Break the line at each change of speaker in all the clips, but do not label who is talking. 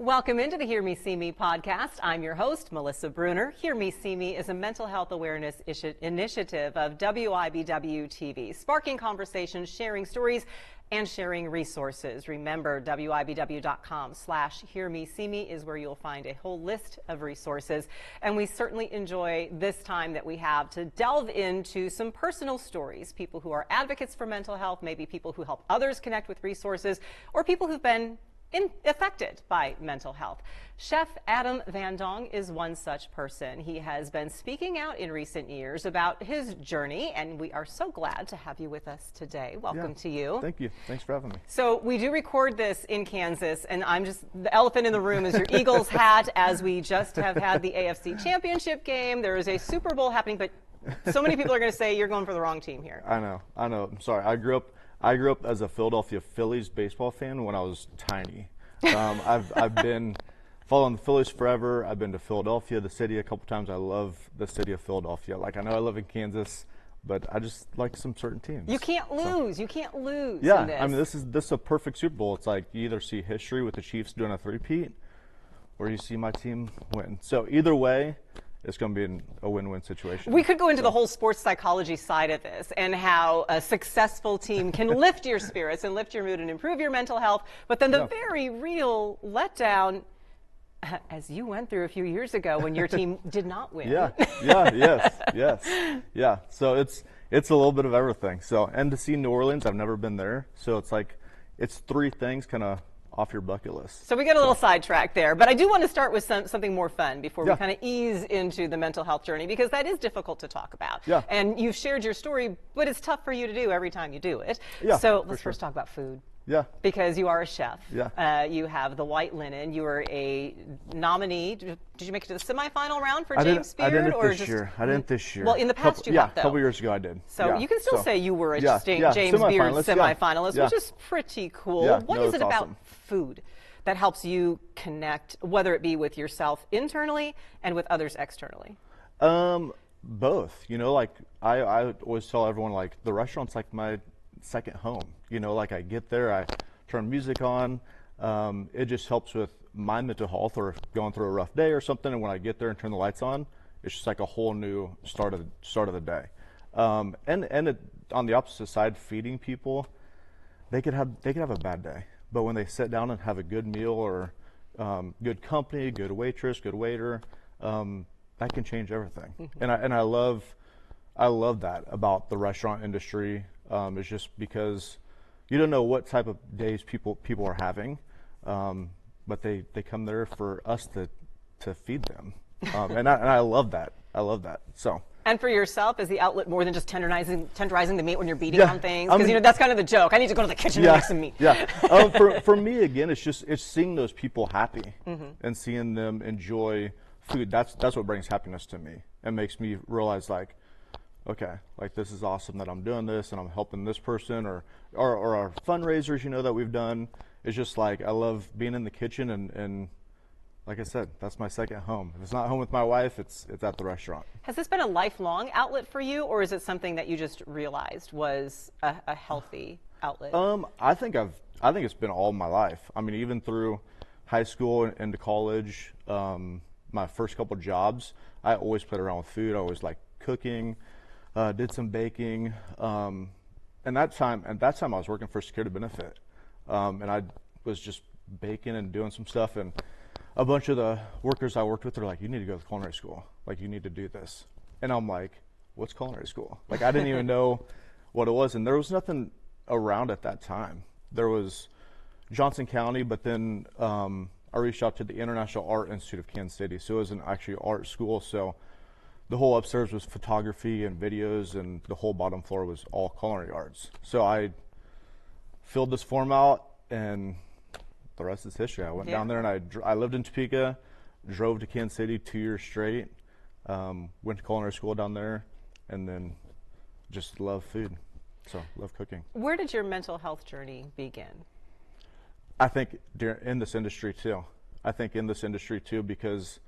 Welcome into the Hear Me, See Me podcast. I'm your host, Melissa Bruner. Hear Me, See Me is a mental health awareness initiative of WIBW TV, sparking conversations, sharing stories, and sharing resources. Remember, WIBW.com/Hear Me, See Me is where you'll find a whole list of resources. And we certainly enjoy this time that we have to delve into some personal stories, people who are advocates for mental health, maybe people who help others connect with resources, or people who've been affected by mental health. Chef Adam VanDonge is one such person. He has been speaking out in recent years about his journey, and we are so glad to have you with us today. Welcome to you.
Thank you. Thanks for having me.
So we do record this in Kansas, and the elephant in the room is your Eagles hat, as we just have had the AFC Championship game. There is a Super Bowl happening, but so many people are going to say you're going for the wrong team here.
I know. I'm sorry. I grew up as a Philadelphia Phillies baseball fan when I was tiny. I've been following the Phillies forever. I've been to Philadelphia, the city, a couple times. I love the city of Philadelphia. Like, I know I live in Kansas, but I just like some certain teams.
You can't lose. You can't lose.
Yeah,
in this.
I mean, this is a perfect Super Bowl. It's like you either see history with the Chiefs doing a three-peat, or you see my team win. So either way, it's going to be a win-win situation.
We could go into the whole sports psychology side of this and how a successful team can lift your spirits and lift your mood and improve your mental health. But then the very real letdown, as you went through a few years ago when your team did not win.
Yes. So it's a little bit of everything. So, and to see New Orleans, I've never been there. So it's like, it's three things kind of off your bucket list.
So we get a little sidetracked there, but I do want to start with something more fun before we kind of ease into the mental health journey, because that is difficult to talk about.
Yeah.
And you've shared your story, but it's tough for you to do every time you do it.
Yeah,
so let's first talk about food.
Yeah.
Because you are a chef.
Yeah.
You have the white linen. You were a nominee. Did you make it to the semifinal round for James Beard?
I didn't this year.
Well, in the past you have, though.
A couple years ago I did.
So you can still say you were a James Beard semifinalist, which is pretty cool.
Yeah.
What is it about food that helps you connect, whether it be with yourself internally and with others externally?
Both. You know, like I always tell everyone, like, the restaurant's like my second home. You know, like, I get there, I turn music on. It just helps with my mental health, or going through a rough day or something. And when I get there and turn the lights on, it's just like a whole new start of the day. And it, on the opposite side, feeding people, they could have a bad day, but when they sit down and have a good meal, or good company, good waitress, good waiter, that can change everything. Mm-hmm. And I love that about the restaurant industry. It's just because you don't know what type of days people are having, but they come there for us to feed them, and I love that. So. And
for yourself, is the outlet more than just tenderizing the meat when you're beating on things? Because that's kind of the joke. I need to go to the kitchen and make some meat.
Yeah. For me, again, it's seeing those people happy, mm-hmm. and seeing them enjoy food. That's what brings happiness to me, and makes me realize, like, okay, like, this is awesome that I'm doing this and I'm helping this person, or our fundraisers, you know, that we've done. It's just like, I love being in the kitchen, and like I said, that's my second home. If it's not home with my wife, it's at the restaurant.
Has this been a lifelong outlet for you, or is it something that you just realized was a healthy outlet?
I think it's been all my life. I mean, even through high school and into college, my first couple jobs, I always played around with food. I always liked cooking. Did some baking, and that time I was working for a security benefit, and I was just baking and doing some stuff, and a bunch of the workers I worked with were like, "You need to go to culinary school. Like, you need to do this." And I'm like, "What's culinary school?" Like, I didn't even know what it was, and there was nothing around at that time. There was Johnson County, but then I reached out to the International Art Institute of Kansas City, so it was an actually art school. So the whole upstairs was photography and videos, and the whole bottom floor was all culinary arts. So I filled this form out, and the rest is history. I went down there, and I lived in Topeka, drove to Kansas City 2 years straight, went to culinary school down there, and then just love food. So love cooking.
Where did your mental health journey begin?
I think in this industry too. Because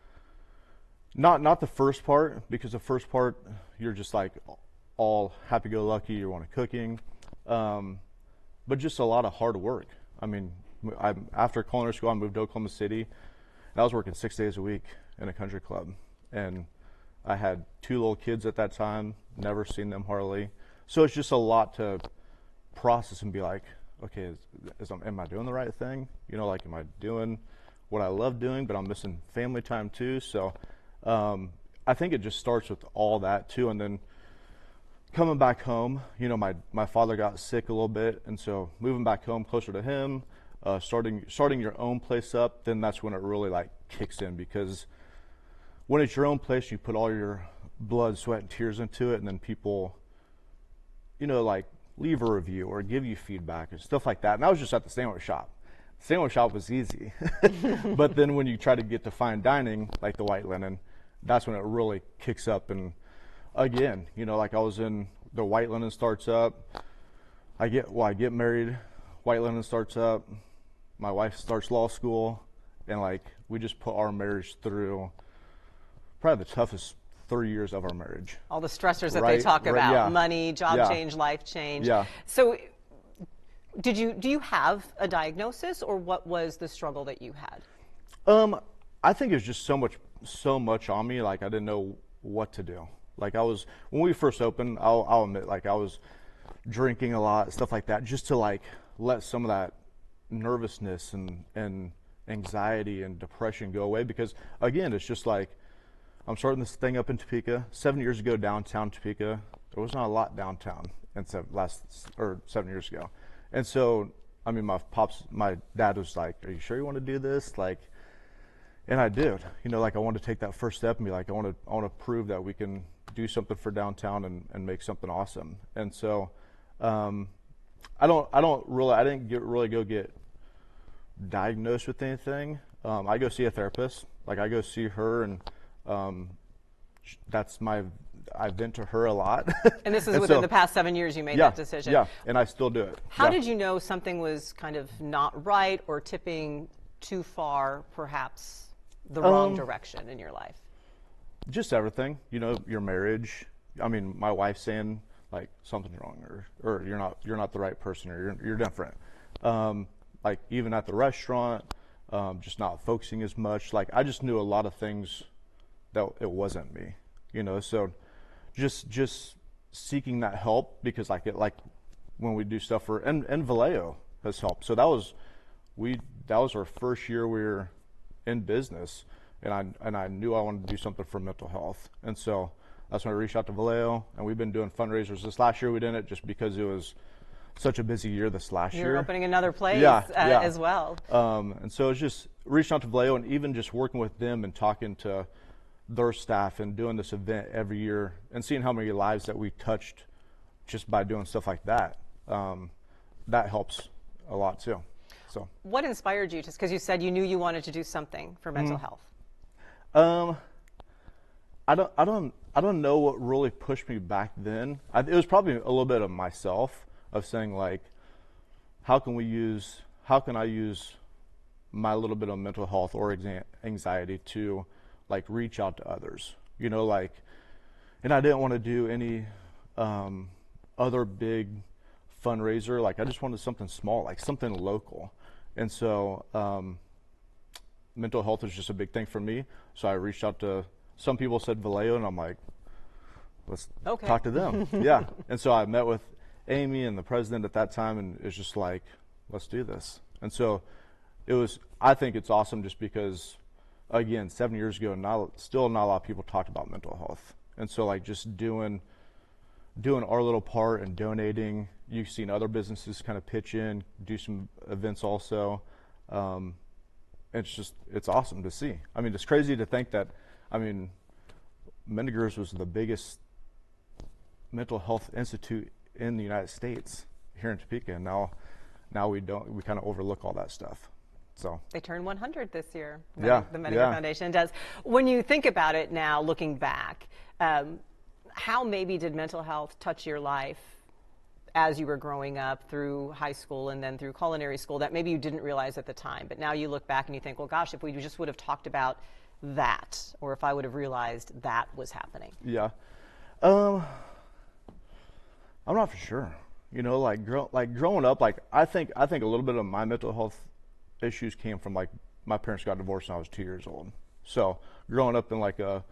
Not the first part, because the first part, you're just like all happy-go-lucky, you want to cooking, but just a lot of hard work. I mean, After culinary school, I moved to Oklahoma City, and I was working 6 days a week in a country club. And I had 2 little kids at that time, never seen them hardly. So it's just a lot to process and be like, okay, am I doing the right thing? You know, like, am I doing what I love doing, but I'm missing family time too? So I think it just starts with all that too. And then coming back home, you know, my father got sick a little bit. And so moving back home closer to him, starting your own place up, then that's when it really like kicks in, because when it's your own place, you put all your blood, sweat, and tears into it, and then people, you know, like leave a review or give you feedback and stuff like that. And I was just at the sandwich shop. Sandwich shop was easy. But then when you try to get to fine dining, like the White Linen, that's when it really kicks up. And again, you know, like I was in the White Linen starts up. I get married, White Linen starts up. My wife starts law school, and like we just put our marriage through probably the toughest 3 years of our marriage.
All the stressors that they talk about,
yeah.
money, job change, life change. Yeah. So do you have a diagnosis, or what was the struggle that you had?
I think it was just so much on me, like I didn't know what to do. Like when we first opened, I'll admit, like I was drinking a lot, stuff like that, just to like let some of that nervousness and anxiety and depression go away. Because again, it's just like, I'm starting this thing up in Topeka. 7 years ago, downtown Topeka, there was not a lot downtown, and 7 years ago. And so, I mean, my dad was like, "Are you sure you want to do this?" Like, and I did. You know, like I wanted to take that first step and be like, I want to prove that we can do something for downtown and make something awesome. And so, I didn't really go get diagnosed with anything. I go see a therapist. Like I go see her, and I vent to her a lot.
And this is within the past 7 years you made that decision.
Yeah, and I still do it.
How did you know something was kind of not right or tipping too far, perhaps the wrong direction in your life?
Just everything. You know, your marriage. I mean, my wife saying like something's wrong, or you're not the right person, or you're different. Like even at the restaurant, just not focusing as much. Like I just knew a lot of things that it wasn't me, you know. So just seeking that help, because like when we do stuff and Vallejo has helped. So that was our first year we were in business, and I knew I wanted to do something for mental health. And so that's when I reached out to Vallejo, and we've been doing fundraisers. This last year we didn't, just because it was such a busy year this last year.
You're opening another place as well.
And so it's just reaching out to Vallejo, and even just working with them and talking to their staff and doing this event every year and seeing how many lives that we touched just by doing stuff like that. That helps a lot too. So
what inspired you? Just because you said you knew you wanted to do something for mental health.
I don't know what really pushed me back then. It was probably a little bit of myself, of saying like, how can I use my little bit of mental health or anxiety to like reach out to others, you know, like, and I didn't want to do any other big fundraiser. Like I just wanted something small, like something local. And so mental health is just a big thing for me. So I reached out to some people, said Vallejo, and I'm like, let's talk to them. Yeah. And so I met with Amy and the president at that time, and it's just like, let's do this. And so I think it's awesome, just because again, 7 years ago, still not a lot of people talked about mental health. And so like just doing our little part and donating. You've seen other businesses kind of pitch in, do some events also. It's awesome to see. I mean, it's crazy to think that, I mean, Mendigers was the biggest mental health institute in the United States here in Topeka, and now we kind of overlook all that stuff. So
they turned 100 this year.
Yeah,
the Mendiger Foundation does. When you think about it now, looking back, how maybe did mental health touch your life as you were growing up through high school and then through culinary school that maybe you didn't realize at the time, but now you look back and you think, well, gosh, if we just would have talked about that, or if I would have realized that was happening?
Yeah, I'm not for sure. You know, like growing up, like I think a little bit of my mental health issues came from like my parents got divorced when I was 2 years old. So growing up in like a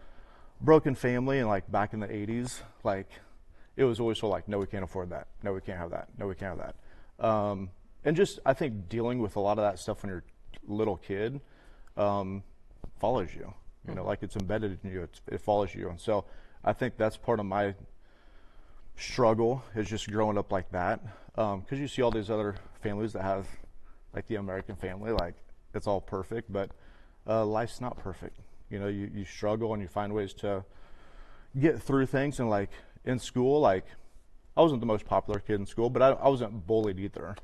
broken family and like back in the 80s, like it was always so like, no, we can't afford that. No, we can't have that. No, we can't have that. And just, I think dealing with a lot of that stuff when you're a little kid, follows you, you know, like it's embedded in you, it follows you. And so I think that's part of my struggle is just growing up like that. Cause you see all these other families that have like the American family, like it's all perfect, but, life's not perfect. You know, you struggle and you find ways to get through things. And like in school, like I wasn't the most popular kid in school, but I wasn't bullied either.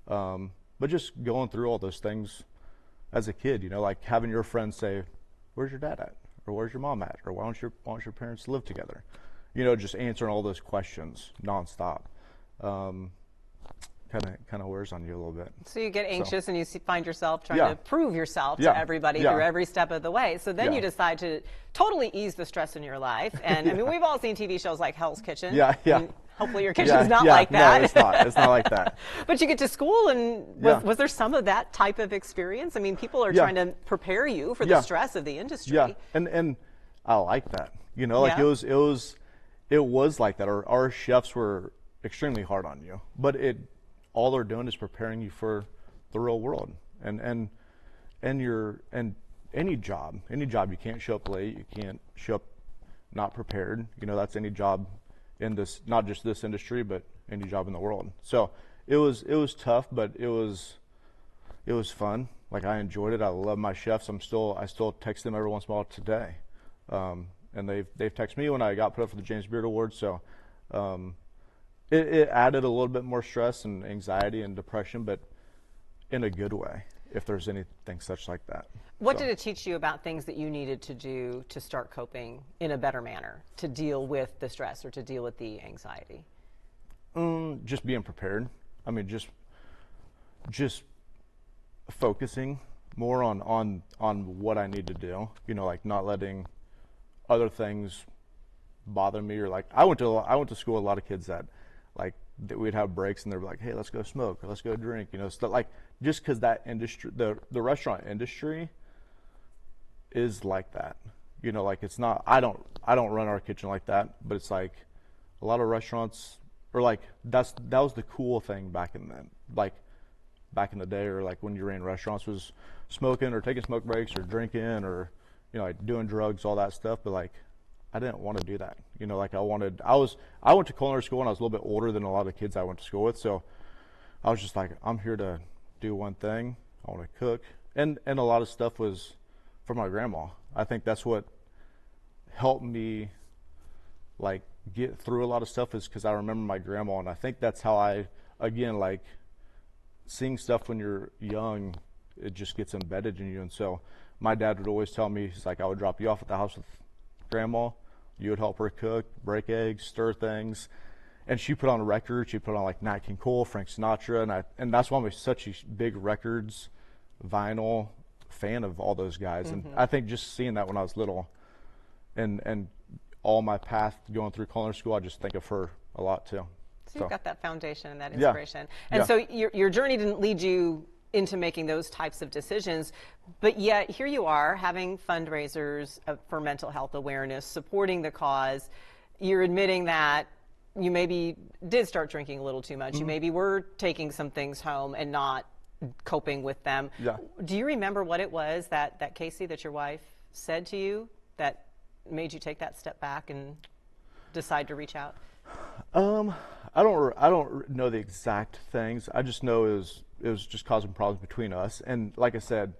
But just going through all those things as a kid, you know, like having your friends say, where's your dad at? Or where's your mom at? Or why don't your parents live together? You know, just answering all those questions nonstop. Kind of wears on you a little bit.
So you get anxious and you find yourself trying
Yeah.
to prove yourself
Yeah.
to everybody
Yeah.
through every step of the way. So then
Yeah.
you decide to totally ease the stress in your life. And I mean, we've all seen TV shows like Hell's Kitchen.
Yeah, yeah.
I mean, hopefully your kitchen's not
yeah.
like that.
No, it's not. It's not like that.
But you get to school, and was there some of that type of experience? I mean, people are
Yeah.
trying to prepare you for the
Yeah.
stress of the industry.
Yeah, and I like that. You know, like
Yeah.
it was like that. Our chefs were extremely hard on you, but all they're doing is preparing you for the real world. And any job you can't show up late, you can't show up not prepared. You know, that's any job in this, not just this industry, but any job in the world. So it was tough, but it was fun. Like I enjoyed it. I love my chefs. I still text them every once in a while today. And they've texted me when I got put up for the James Beard Award. So, it added a little bit more stress and anxiety and depression, but in a good way, if there's anything such like that.
What did it teach you about things that you needed to do to start coping in a better manner, to deal with the stress or to deal with the anxiety?
Just being prepared. I mean, just focusing more on what I need to do. You know, like not letting other things bother me, or like I went to school with a lot of kids that we'd have breaks and they're like, hey, let's go smoke or let's go drink, you know, stuff like, just because that industry, the restaurant industry is like that, you know, like it's not, I don't run our kitchen like that, but it's like a lot of restaurants, or like that was the cool thing back in the day, or like when you ran restaurants, was smoking or taking smoke breaks or drinking or, you know, like doing drugs, all that stuff. But like I didn't want to do that. You know, like I went to culinary school and I was a little bit older than a lot of the kids I went to school with. So I was just like, I'm here to do one thing. I want to cook. And a lot of stuff was from my grandma. I think that's what helped me like get through a lot of stuff, is because I remember my grandma. And I think that's how like seeing stuff when you're young, it just gets embedded in you. And so my dad would always tell me, he's like, I would drop you off at the house with grandma. You would help her cook, break eggs, stir things. And she put on a record. She put on like Nat King Cole, Frank Sinatra. And that's why I'm such a big records, vinyl fan of all those guys. Mm-hmm. And I think just seeing that when I was little and all my path going through culinary school, I just think of her a lot too.
So you've got that foundation and that
Yeah.
inspiration. And so your journey didn't lead you into making those types of decisions, but yet here you are having fundraisers for mental health awareness, supporting the cause. You're admitting that you maybe did start drinking a little too much. Mm-hmm. You maybe were taking some things home and not coping with them.
Yeah.
Do you remember what it was that Casey, that your wife said to you, that made you take that step back and decide to reach out?
I don't know the exact things. I just know it was just causing problems between us. And like I said,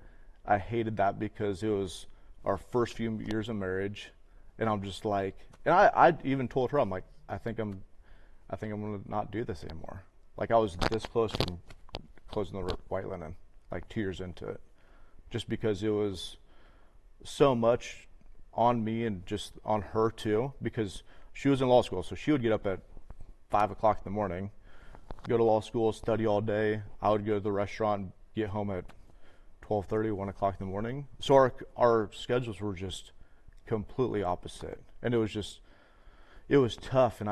I hated that because it was our first few years of marriage, and I'm just like, and I even told her, I'm like, I think I'm gonna not do this anymore. Like I was this close from closing the white linen, like 2 years into it, just because it was so much on me and just on her too, because she was in law school, so she would get up at 5 o'clock in the morning, go to law school, study all day. I would go to the restaurant, get home at 12:30, 1 o'clock in the morning. So our schedules were just completely opposite, and it was tough. And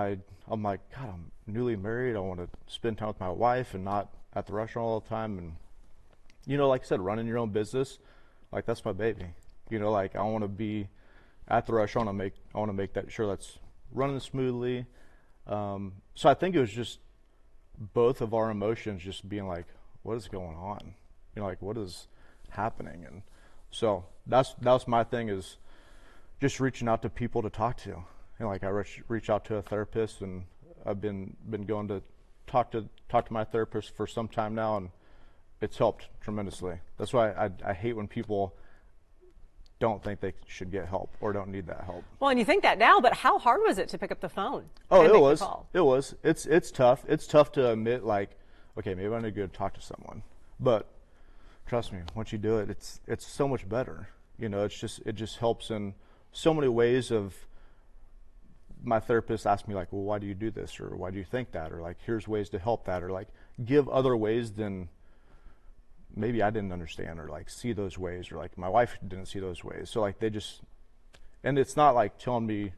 I'm like, God, I'm newly married. I want to spend time with my wife and not at the restaurant all the time. like I said, running your own business, like that's my baby. Like I want to be at the restaurant. I want to make that sure that's running smoothly. So I think it was just both of our emotions just being like, what is going on? Like what is happening? And so that's my thing, is just reaching out to people to talk to. Like I reach out to a therapist, and I've been going to talk to my therapist for some time now, and it's helped tremendously. That's why I hate when people don't think they should get help or don't need that help.
Well, and you think that now, but how hard was it to pick up the phone?
Oh, it was. It was. It's tough. It's tough to admit, like, okay, maybe I need to go talk to someone. But trust me, once you do it, it's so much better. It just helps in so many ways. Of my therapist asked me, like, well, why do you do this, or why do you think that, or like, here's ways to help that, or like give other ways than maybe I didn't understand, or like see those ways, or like my wife didn't see those ways. So like and it's not like telling me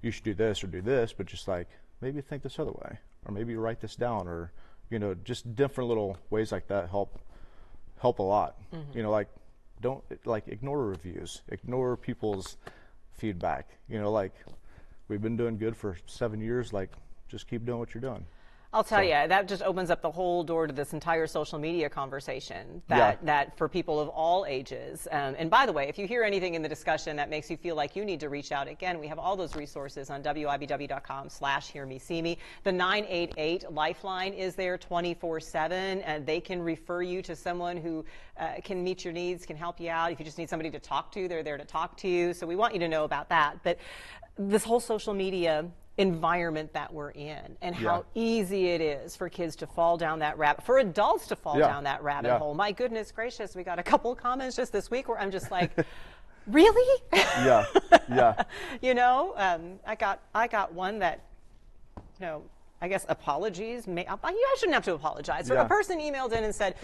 you should do this or do this, but just like maybe think this other way, or maybe write this down, or just different little ways like that help a lot. Mm-hmm. Like don't like ignore reviews, ignore people's feedback. Like we've been doing good for 7 years, like just keep doing what you're doing.
I'll tell you, that just opens up the whole door to this entire social media conversation that for people of all ages. And by the way, if you hear anything in the discussion that makes you feel like you need to reach out, again, we have all those resources on WIBW.com/hearmeseeme. The 988 Lifeline is there 24/7, and they can refer you to someone who can meet your needs, can help you out. If you just need somebody to talk to, they're there to talk to you. So we want you to know about that. But this whole social media environment that we're in, and how easy it is for kids to fall down that for adults to fall down that rabbit hole. My goodness gracious, we got a couple of comments just this week where I'm just like, really?
Yeah.
I got one that, I guess apologies. I shouldn't have to apologize. A person emailed in and said,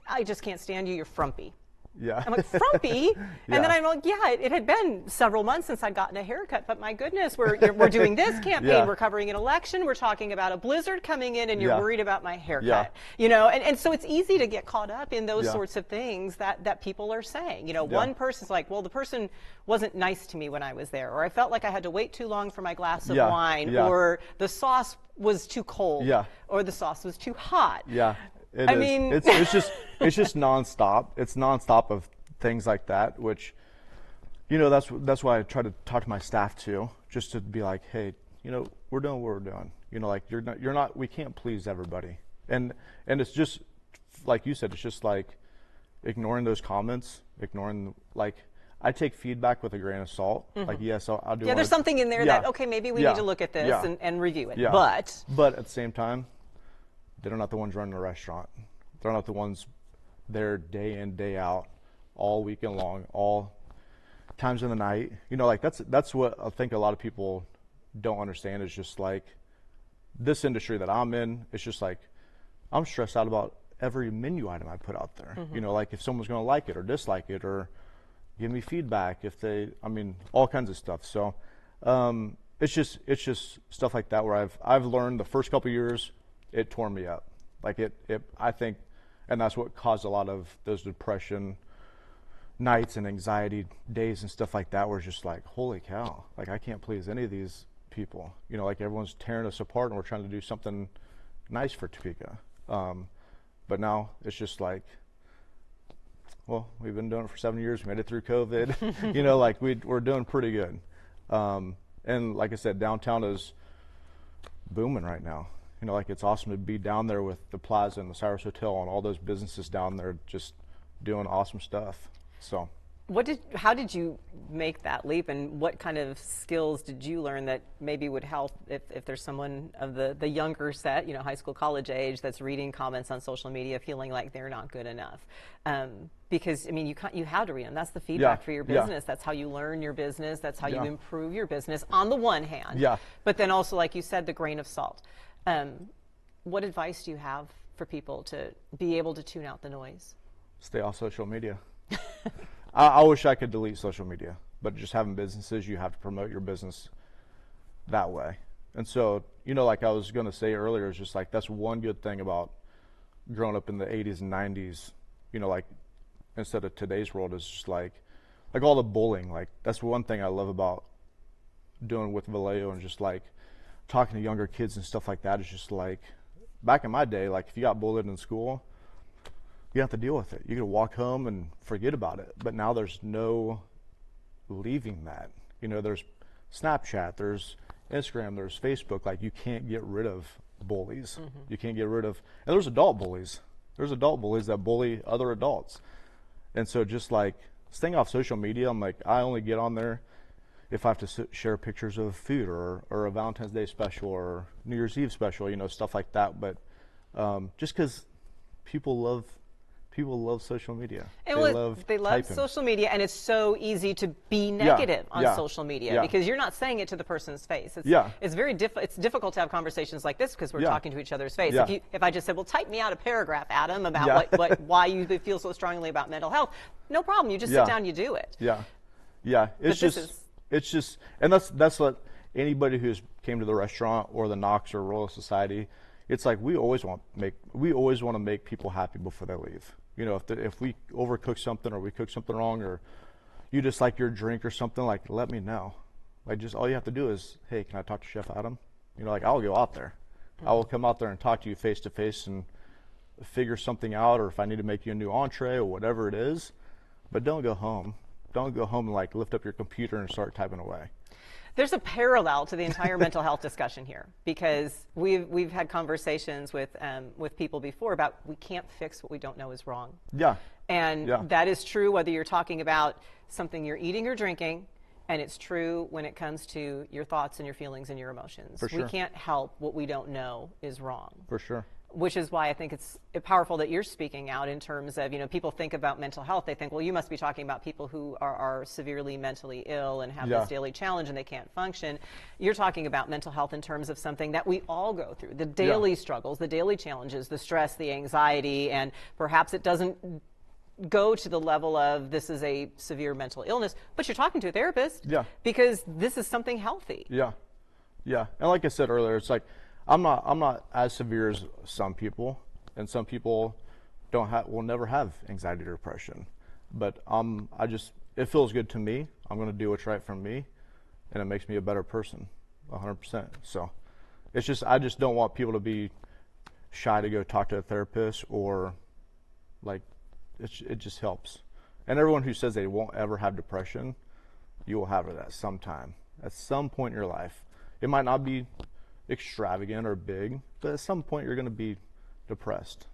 I just can't stand you, you're frumpy.
Yeah.
I'm like, frumpy? And then I'm like, it had been several months since I'd gotten a haircut, but my goodness, we're doing this campaign, we're covering an election, we're talking about a blizzard coming in, and you're worried about my haircut. And so it's easy to get caught up in those sorts of things that people are saying. One person's like, well, the person wasn't nice to me when I was there, or I felt like I had to wait too long for my glass of wine, or the sauce was too cold, or the sauce was too hot.
I mean, it's just nonstop. It's nonstop of things like that, which, that's why I try to talk to my staff too, just to be like, hey, we're doing what we're doing. Like you're not. We can't please everybody, and it's just like you said. It's just like ignoring those comments, like. I take feedback with a grain of salt. Mm-hmm. Like, yes, I'll do.
There's something in there that, okay, maybe we need to look at this and review it.
But at the same time, they're not the ones running the restaurant. They're not the ones there day in, day out, all weekend long, all times in the night. Like that's what I think a lot of people don't understand, is just like this industry that I'm in. It's just like I'm stressed out about every menu item I put out there. Mm-hmm. Like if someone's going to like it or dislike it, or give me feedback all kinds of stuff. So it's just stuff like that where I've learned the first couple of years, it tore me up. Like I think, and that's what caused a lot of those depression nights and anxiety days and stuff like that, where it's just like, holy cow, like I can't please any of these people. Like everyone's tearing us apart and we're trying to do something nice for Topeka. But now it's just like, well, we've been doing it for 7 years. We made it through COVID. Like we're doing pretty good. And like I said, downtown is booming right now. Like it's awesome to be down there with the Plaza and the Cyrus Hotel and all those businesses down there just doing awesome stuff. So.
How did you make that leap, and what kind of skills did you learn that maybe would help if there's someone of the younger set, high school, college age, that's reading comments on social media feeling like they're not good enough? Because you have to read them. That's the feedback for your business. That's how you learn your business. That's how you improve your business on the one hand. But then also, like you said, the grain of salt. What advice do you have for people to be able to tune out the noise?
Stay off social media. I wish I could delete social media, but just having businesses, you have to promote your business that way. And so, like I was going to say earlier, it's just like that's one good thing about growing up in the 80s and 90s You know, like instead of today's world is just like all the bullying. Like that's one thing I love about doing with Vallejo and just like talking to younger kids and stuff like that. Is just like back in my day, like if you got bullied in school, you have to deal with it. You could walk home and forget about it. But now there's no leaving that. You know, there's Snapchat, there's Instagram, there's Facebook. Like you can't get rid of bullies. You can't get rid of, and there's adult bullies. There's adult bullies that bully other adults. And so just like staying off social media, I'm like, I only get on there if I have to share pictures of food or a Valentine's Day special or New Year's Eve special, you know, stuff like that. But just because people love social media.
And they love
typing.
social media, and it's so easy to be negative on social media because you're not saying it to the person's face. It's very it's difficult to have conversations like this because we're talking to each other's face. If I just said, well, type me out a paragraph, Adam, about why you feel so strongly about mental health, no problem. You just sit down, you do it.
It's just, and that's what anybody who's came to the restaurant or the Knox or Royal Society, it's like we always want to make people happy before they leave. You know, if we overcook something or we cook something wrong or you just like your drink or something, like let me know. Like just all you have to do is, hey, can I talk to Chef Adam? You know, like I'll go out there. I will come out there and talk to you face to face and figure something out, or if I need to make you a new entree or whatever it is. But don't go home. Don't go home and like lift up your computer and start typing away.
There's a parallel to the entire mental health discussion here because we've had conversations with people before about we can't fix what we don't know is wrong. And that is true whether you're talking about something you're eating or drinking, and it's true when it comes to your thoughts and your feelings and your emotions.
For sure.
We can't help what we don't know is wrong.
For sure.
Which is why I think it's powerful that you're speaking out in terms of, you know, people think about mental health. They think, well, you must be talking about people who are severely mentally ill and have this daily challenge and they can't function. You're talking about mental health in terms of something that we all go through, the daily struggles, the daily challenges, the stress, the anxiety, and perhaps it doesn't go to the level of this is a severe mental illness, but you're talking to a therapist because this is something healthy.
And like I said earlier, it's like, I'm not as severe as some people, and some people will never have anxiety or depression. But it feels good to me. I'm going to do what's right for me, and it makes me a better person, 100%. So it's just I just don't want people to be shy to go talk to a therapist, or like it just helps. And everyone who says they won't ever have depression, you will have it at some time, at some point in your life. It might not be extravagant or big, but at some point you're going to be depressed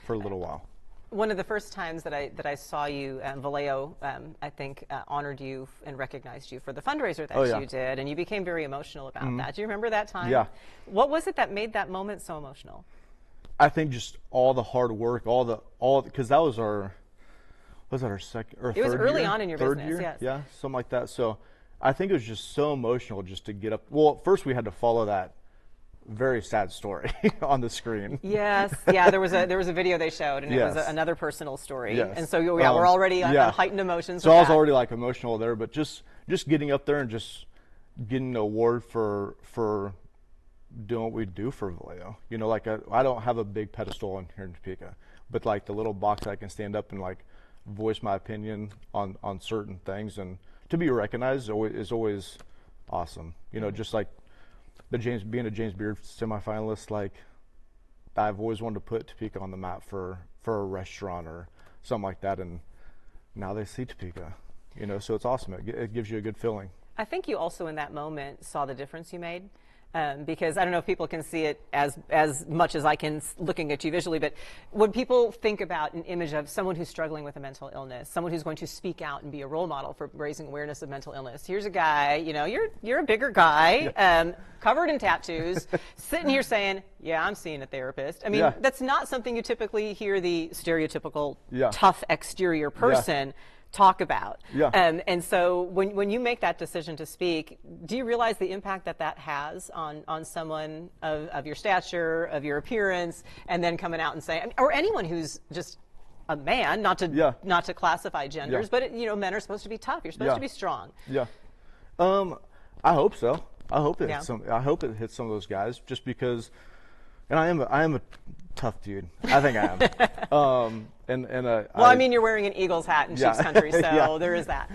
for a little while.
One of the first times that I saw you, Vallejo, I think honored you and recognized you for the fundraiser that you did, and you became very emotional about that. Do you remember that time?
Yeah.
What was it that made that moment so emotional?
I think just all the hard work, because that was our second or third year?
It was early on in your
third
business,
year?
yes.
Yeah, something like that. So I think it was just so emotional just to get up. Well, first we had to follow that very sad story on the screen.
Yes, there was a video they showed, and it was another personal story.
Yes.
And so we're already on heightened emotions.
So I was already like emotional there, but just getting up there and just getting an award for doing what we do for Vallejo. You know, like I don't have a big pedestal in here in Topeka, but like the little box I can stand up and like voice my opinion on certain things, and to be recognized is always awesome. You know, just like being a James Beard semifinalist, like I've always wanted to put Topeka on the map for a restaurant or something like that, and now they see Topeka. You know, so it's awesome. It gives you a good feeling.
I think you also in that moment saw the difference you made. Because I don't know if people can see it as much as I can looking at you visually, but when people think about an image of someone who's struggling with a mental illness, someone who's going to speak out and be a role model for raising awareness of mental illness, here's a guy, you know, you're a bigger guy, covered in tattoos, sitting here saying, yeah, I'm seeing a therapist. I mean, that's not something you typically hear the stereotypical tough exterior person talk about. And so when you make that decision to speak, do you realize the impact that has on someone of your stature, of your appearance, and then coming out and saying, or anyone who's just a man, not to classify genders, but you know, men are supposed to be tough. You're supposed to be strong.
I hope so. I hope it hits some of those guys, just because, and I am a tough dude. I think I am.
Well, I mean, you're wearing an Eagles hat in Chiefs country, so
Yeah.
there is that.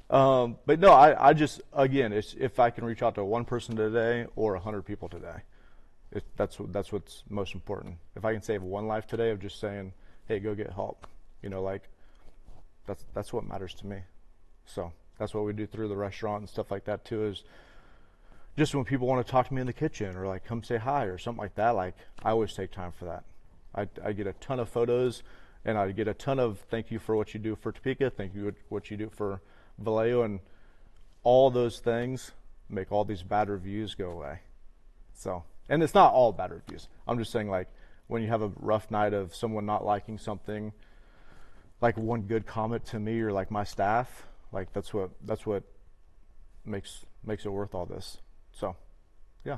But no, I just, again, it's if I can reach out to one person today or 100 people today, that's what's most important. If I can save one life today of just saying, hey, go get help, like that's what matters to me. So that's what we do through the restaurant and stuff like that too, is just when people want to talk to me in the kitchen or like come say hi or something like that, like I always take time for that. I get a ton of photos and I get a ton of thank you for what you do for Topeka, thank you for what you do for Vallejo, and all those things make all these bad reviews go away. So, and it's not all bad reviews. I'm just saying, like, when you have a rough night of someone not liking something, like one good comment to me or like my staff, like that's what makes it worth all this. So, yeah.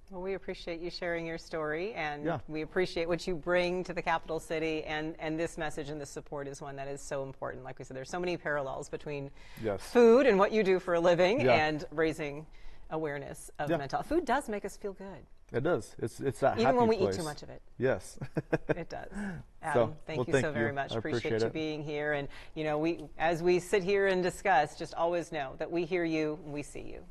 Well, we appreciate you sharing your story, and
Yeah.
we appreciate what you bring to the capital city, and this message and this support is one that is so important. Like we said, there's so many parallels between
Yes.
food and what you do for a living
Yeah.
and raising awareness of
Yeah.
mental health. Food does make us feel good.
It does. It's that
Even
happy
when we
place.
eat too much of it.
Yes.
It does. Adam, thank you so very much.
I
Appreciate
appreciate
you
it.
being here. And, as we sit here and discuss, just always know that we hear you and we see you.